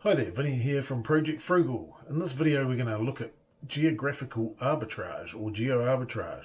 Hi there, Vinny here from Project Frugal. In this video we're going to look at geographical arbitrage or geo-arbitrage.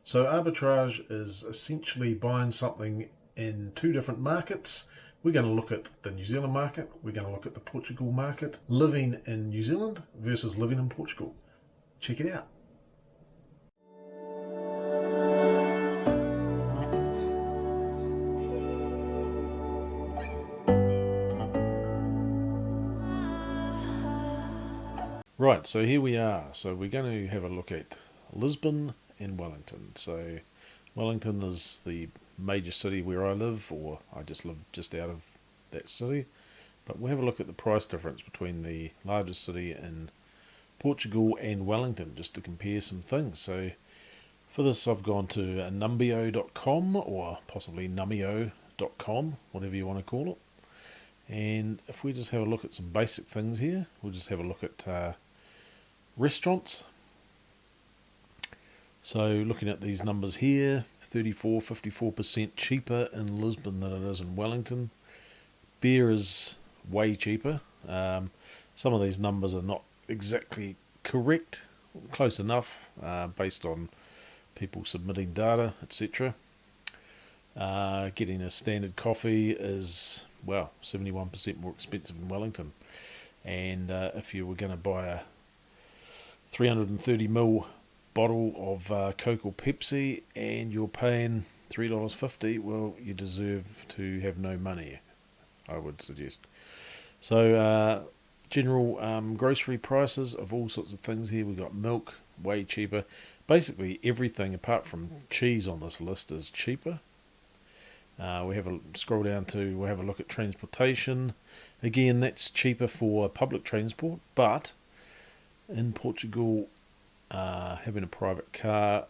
So arbitrage is essentially buying something in two different markets. We're going to look at the New Zealand market, we're going to look at the Portugal market, living in New Zealand versus living in Portugal. Check it out. Right, so here we are. So we're going to have a look at Lisbon and Wellington. So Wellington is the major city where I live, or I just live just out of that city. But we'll have a look at the price difference between the largest city in Portugal and Wellington, just to compare some things. So for this I've gone to numbeo.com or possibly nummeo.com, whatever you want to call it. And if we just have a look at some basic things here, we'll just have a look at restaurants. So looking at these numbers here, 54% cheaper in Lisbon than it is in Wellington. Beer is way cheaper. Some of these numbers are not exactly correct, close enough, based on people submitting data, etc. Getting a standard coffee is, well, 71% more expensive in Wellington. And if you were going to buy a 330ml bottle of Coke or Pepsi and you're paying $3.50, well, you deserve to have no money, I would suggest. So general grocery prices of all sorts of things here. We've got milk, way cheaper. Basically everything apart from cheese on this list is cheaper. We have a scroll down to, we'll have a look at transportation. Again, that's cheaper for public transport, but in Portugal, having a private car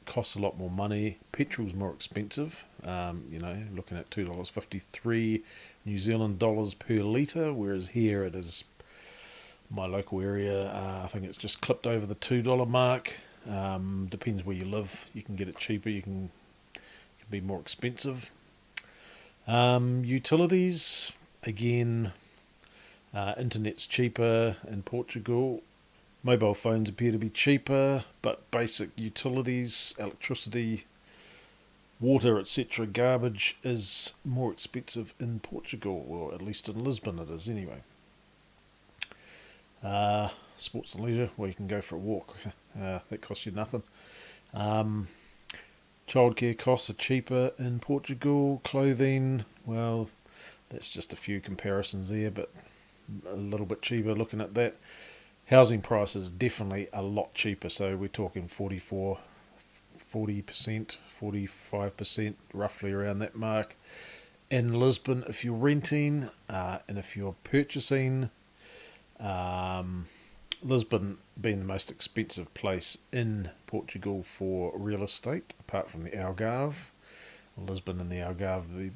costs a lot more money. Petrol's more expensive, looking at $2.53 New Zealand dollars per litre, whereas here it is, my local area, I think it's just clipped over the $2 mark. Depends where you live. You can get it cheaper, it can be more expensive. Utilities, again, internet's cheaper in Portugal. Mobile phones appear to be cheaper, but basic utilities, electricity, water, etc., garbage is more expensive in Portugal, or at least in Lisbon it is anyway. Sports and leisure, well, you can go for a walk. That costs you nothing. Childcare costs are cheaper in Portugal. Clothing, well, that's just a few comparisons there, but a little bit cheaper looking at that. Housing prices definitely a lot cheaper, so we're talking 40%, 45%, roughly around that mark. In Lisbon, if you're renting and if you're purchasing, Lisbon being the most expensive place in Portugal for real estate, apart from the Algarve. Lisbon and the Algarve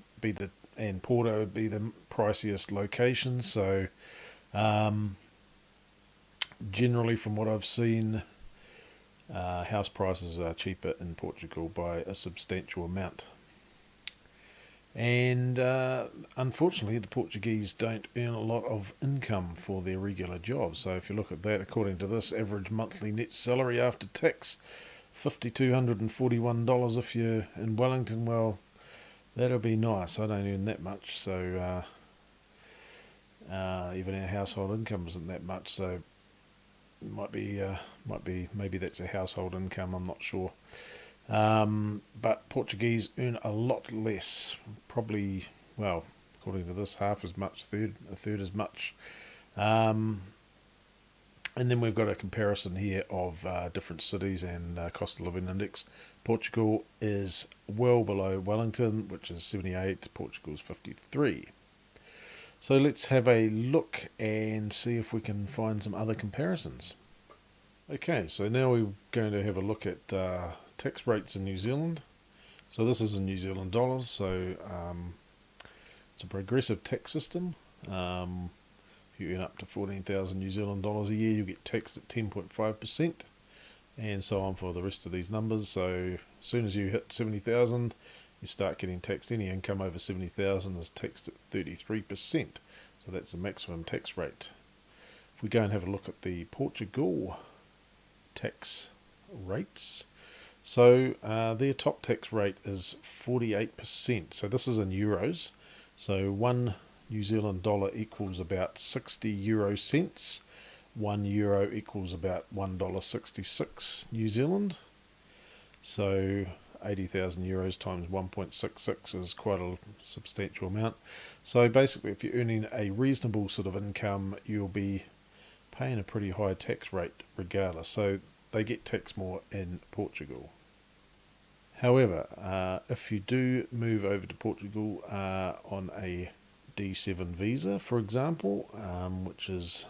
and Porto would be the priciest locations. So generally, from what I've seen, house prices are cheaper in Portugal by a substantial amount. And unfortunately, the Portuguese don't earn a lot of income for their regular jobs. So if you look at that, according to this, average monthly net salary after tax, $5,241 if you're in Wellington. Well, that'll be nice. I don't earn that much, so even our household income isn't that much. So maybe that's a household income, I'm not sure. But Portuguese earn a lot less, probably, well, according to this, half as much, a third as much. And then we've got a comparison here of different cities and cost of living index. Portugal is well below Wellington, which is 78. Portugal's 53. So let's have a look and see if we can find some other comparisons. Okay, so now we're going to have a look at tax rates in New Zealand. So this is in New Zealand dollars, so it's a progressive tax system. If you earn up to 14,000 New Zealand dollars a year, you get taxed at 10.5%, and so on for the rest of these numbers. So as soon as you hit 70,000, you start getting taxed. Any income over 70,000 is taxed at 33%. So that's the maximum tax rate. If we go and have a look at the Portugal tax rates, so their top tax rate is 48%. So this is in euros. So 1 New Zealand dollar equals about 60 euro cents. 1 euro equals about $1.66 New Zealand. So 80,000 euros times 1.66 is quite a substantial amount. So basically, if you're earning a reasonable sort of income, you'll be paying a pretty high tax rate regardless. So they get taxed more in Portugal. However, if you do move over to Portugal on a D7 visa, for example, which is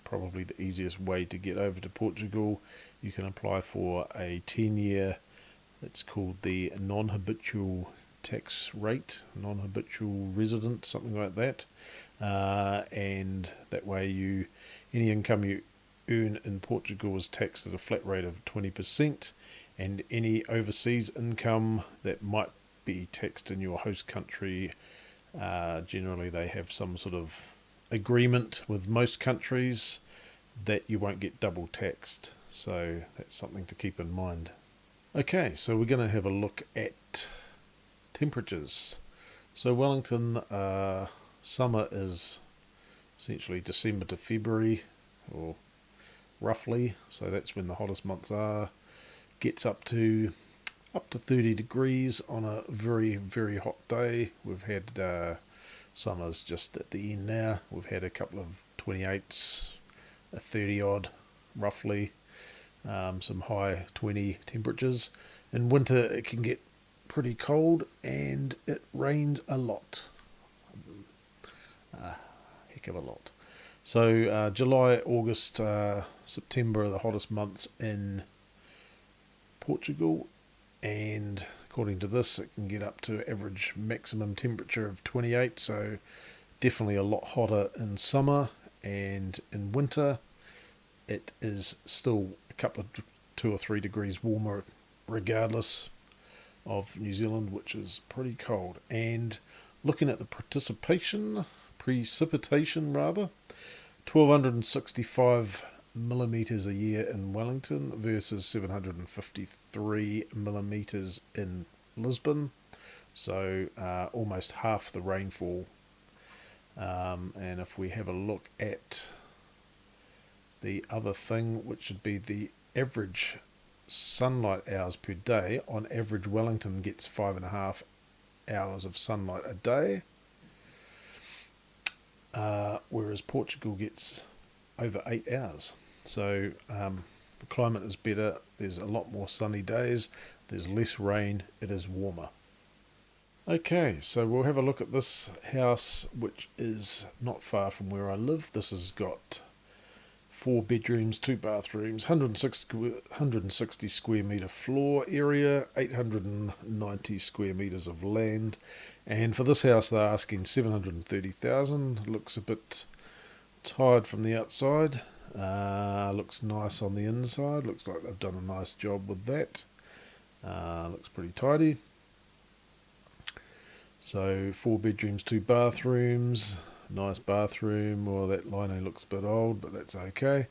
probably the easiest way to get over to Portugal, you can apply for a 10-year, it's called the non-habitual tax rate, non-habitual resident, something like that, and that way any income you earn in Portugal is taxed at a flat rate of 20%, and any overseas income that might be taxed in your host country, generally they have some sort of agreement with most countries that you won't get double taxed. So that's something to keep in mind. Okay, so we're going to have a look at temperatures. So Wellington, summer is essentially December to February, or roughly, so that's when the hottest months are. Gets up to 30 degrees on a very, very hot day. We've had summer's just at the end now. We've had a couple of 28s, a 30 odd roughly, some high 20 temperatures. In winter it can get pretty cold and it rains a lot, heck of a lot. So July, August, September are the hottest months in Portugal, and according to this it can get up to average maximum temperature of 28, so definitely a lot hotter in summer, and in winter it is still a couple of 2 or 3 degrees warmer regardless of New Zealand, which is pretty cold. And looking at the precipitation rather, 1265 millimetres a year in Wellington versus 753 millimetres in Lisbon, so almost half the rainfall. And if we have a look at the other thing, which would be the average sunlight hours per day, on average Wellington gets 5.5 hours of sunlight a day, whereas Portugal gets over 8 hours. So the climate is better, there's a lot more sunny days, there's less rain, it is warmer. Okay, so we'll have a look at this house, which is not far from where I live. This has got 4 bedrooms, 2 bathrooms, 160 square metre floor area, 890 square metres of land, and for this house they're asking 730,000. Looks a bit tired from the outside, looks nice on the inside, looks like they've done a nice job with that, looks pretty tidy. So 4 bedrooms, 2 bathrooms, nice bathroom. Well, that lino looks a bit old, but that's okay.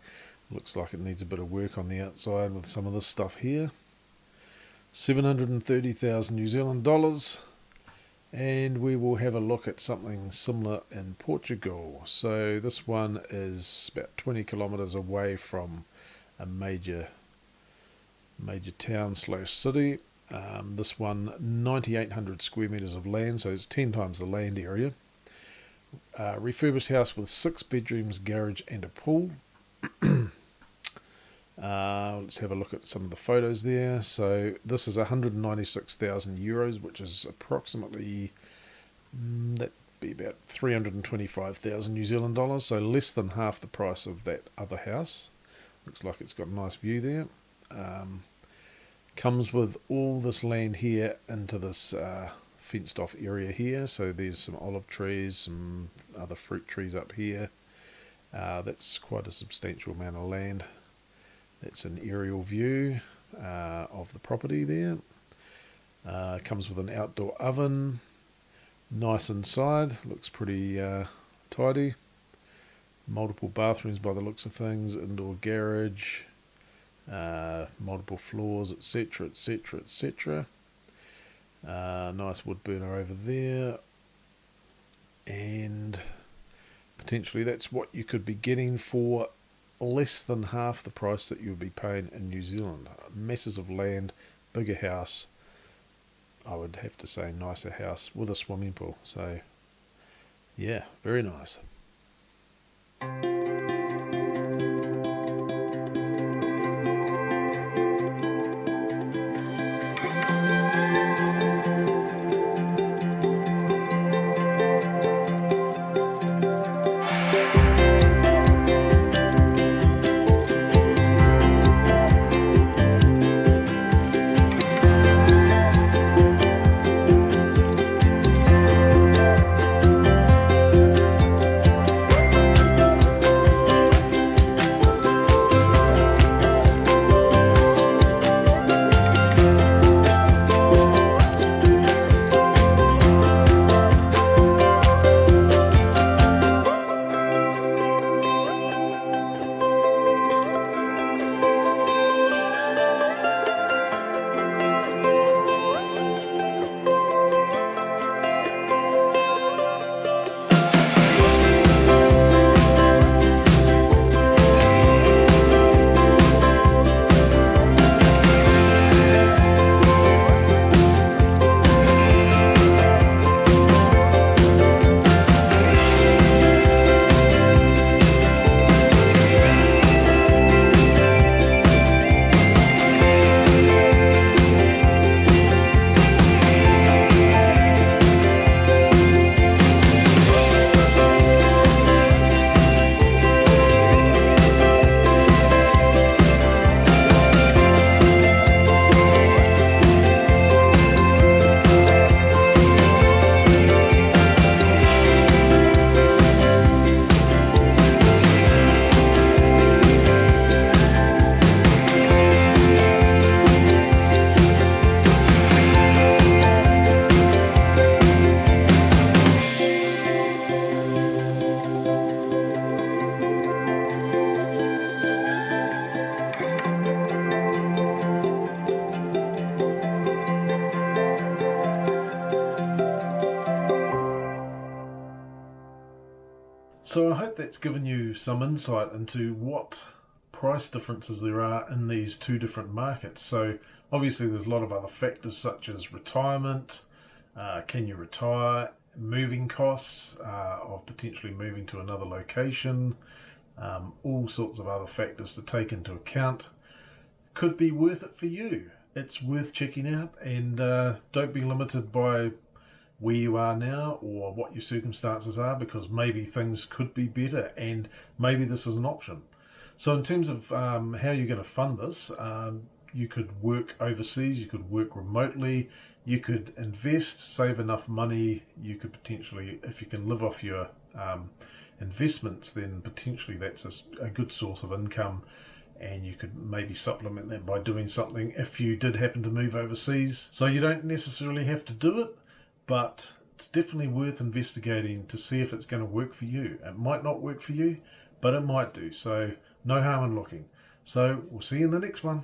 Looks like it needs a bit of work on the outside with some of this stuff here. 730,000 New Zealand dollars. And we will have a look at something similar in Portugal. So this one is about 20 kilometres away from a major town / city. This one, 9,800 square metres of land, so it's 10 times the land area. Refurbished house with 6 bedrooms, garage and a pool. Let's have a look at some of the photos there. So this is 196,000 euros, which is approximately, that'd be about 325,000 New Zealand dollars, so less than half the price of that other house. Looks like it's got a nice view there. Comes with all this land here into this fenced off area here, so there's some olive trees, some other fruit trees up here. That's quite a substantial amount of land. That's an aerial view of the property there. Comes with an outdoor oven, nice inside, looks pretty tidy. Multiple bathrooms by the looks of things, indoor garage, multiple floors, etc, etc, etc. Nice wood burner over there, and potentially that's what you could be getting for less than half the price that you would be paying in New Zealand. Masses of land, bigger house, I would have to say nicer house with a swimming pool. So yeah, very nice. So I hope that's given you some insight into what price differences there are in these two different markets. So obviously there's a lot of other factors such as retirement, can you retire, moving costs of potentially moving to another location, all sorts of other factors to take into account. Could be worth it for you. It's worth checking out, and don't be limited by where you are now or what your circumstances are, because maybe things could be better and maybe this is an option. So in terms of how you're going to fund this, you could work overseas, you could work remotely, you could invest, save enough money, you could potentially, if you can live off your investments, then potentially that's a good source of income, and you could maybe supplement that by doing something if you did happen to move overseas. So you don't necessarily have to do it, but it's definitely worth investigating to see if it's going to work for you. It might not work for you, but it might do. So no harm in looking. So we'll see you in the next one.